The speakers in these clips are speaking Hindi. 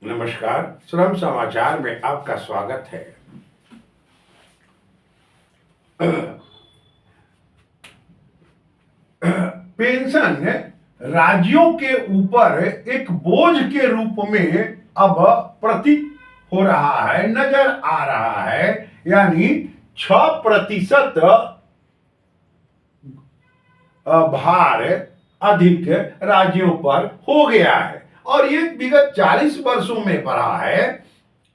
नमस्कार। श्रम समाचार में आपका स्वागत है। पेंशन राज्यों के ऊपर एक बोझ के रूप में अब प्रतीत हो रहा है, नजर आ रहा है। यानी 6% भार अधिक राज्यों पर हो गया है और ये विगत 40 वर्षों में बढ़ा है।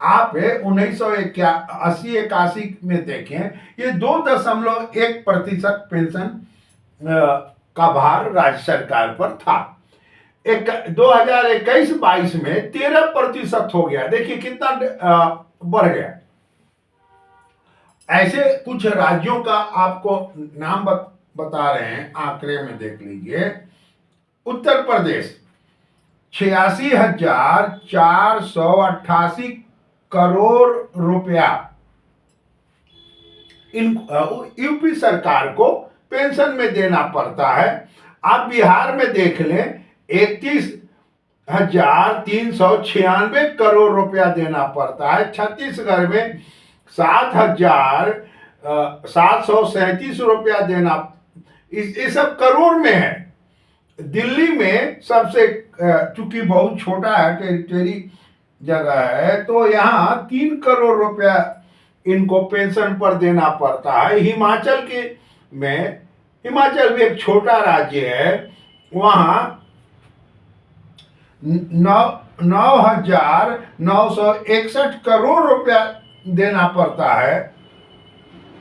आप 1980-81 में देखें, ये 2.1% पेंशन का भार राज्य सरकार पर था। 2021-22 में 13% हो गया। देखिए कितना बढ़ गया। ऐसे कुछ राज्यों का आपको नाम बता रहे हैं, आंकड़े में देख लीजिए। उत्तर प्रदेश 86,488 करोड़ रुपया इन यूपी सरकार को पेंशन में देना पड़ता है। आप बिहार में देख लें, 31,396 करोड़ रुपया देना पड़ता है। छत्तीसगढ़ में 7,737 रुपया देना, ये सब करोड़ में है। दिल्ली में सबसे, चूंकि बहुत छोटा है, टेरिटरी जगह है, तो यहाँ 3 करोड़ रुपया इनको पेंशन पर देना पड़ता है। हिमाचल भी एक छोटा राज्य है, वहाँ 9,961 करोड़ रुपया देना पड़ता है।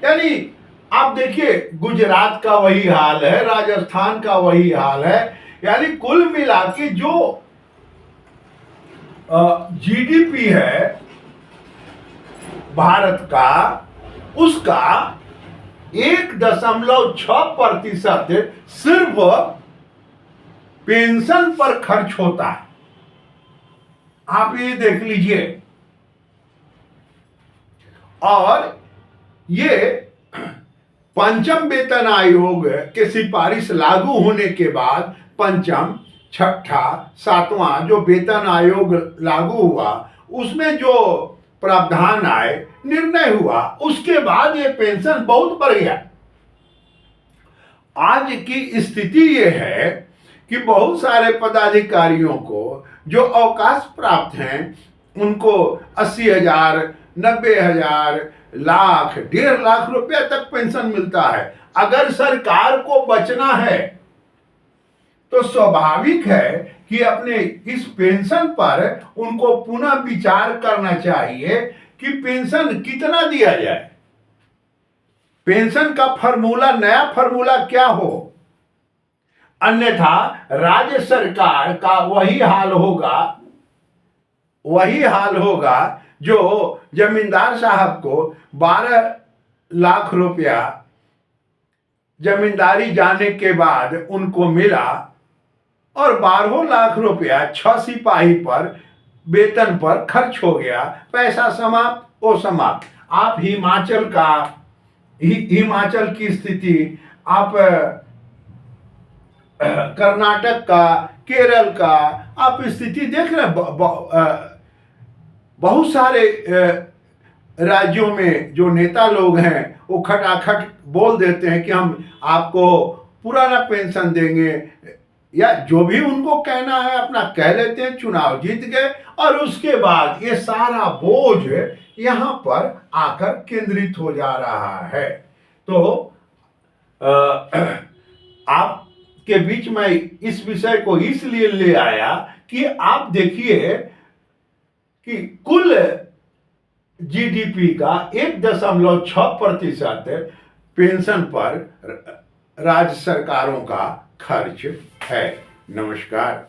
यानी आप देखिए, गुजरात का वही हाल है, राजस्थान का वही हाल है। यानी कुल मिला के जो जीडीपी है भारत का, उसका 1.6% सिर्फ पेंशन पर खर्च होता है। आप ये देख लीजिए। और ये पंचम वेतन आयोग के सिफारिश लागू होने के बाद, पंचम, छठा, सातवां जो वेतन आयोग लागू हुआ, उसमें जो प्रावधान आए, निर्णय हुआ, उसके बाद ये पेंशन बहुत बढ़ गया। आज की स्थिति ये है कि बहुत सारे पदाधिकारियों को जो अवकाश प्राप्त हैं, उनको 80,000, 90,000, लाख, 1.5 लाख रुपया तक पेंशन मिलता है। अगर सरकार को बचना है तो स्वाभाविक है कि अपने इस पेंशन पर उनको पुनः विचार करना चाहिए कि पेंशन कितना दिया जाए, पेंशन का फॉर्मूला, नया फॉर्मूला क्या हो। अन्यथा राज्य सरकार का वही हाल होगा जो जमींदार साहब को 12 लाख रुपया जमींदारी जाने के बाद उनको मिला और 12 लाख रुपया 6 सिपाही पर वेतन पर खर्च हो गया। पैसा समाप्त, वो समाप्त। आप हिमाचल की स्थिति, आप कर्नाटक का, केरल का आप स्थिति देख रहे हैं। बहुत सारे राज्यों में जो नेता लोग हैं, वो खटाखट बोल देते हैं कि हम आपको पुराना पेंशन देंगे, या जो भी उनको कहना है अपना कह लेते हैं। चुनाव जीत गए और उसके बाद ये सारा बोझ यहाँ पर आकर केंद्रित हो जा रहा है। तो आपके बीच में इस विषय को इसलिए ले आया कि आप देखिए कि कुल जीडीपी का 1.6% पेंशन पर राज्य सरकारों का खर्च है। नमस्कार।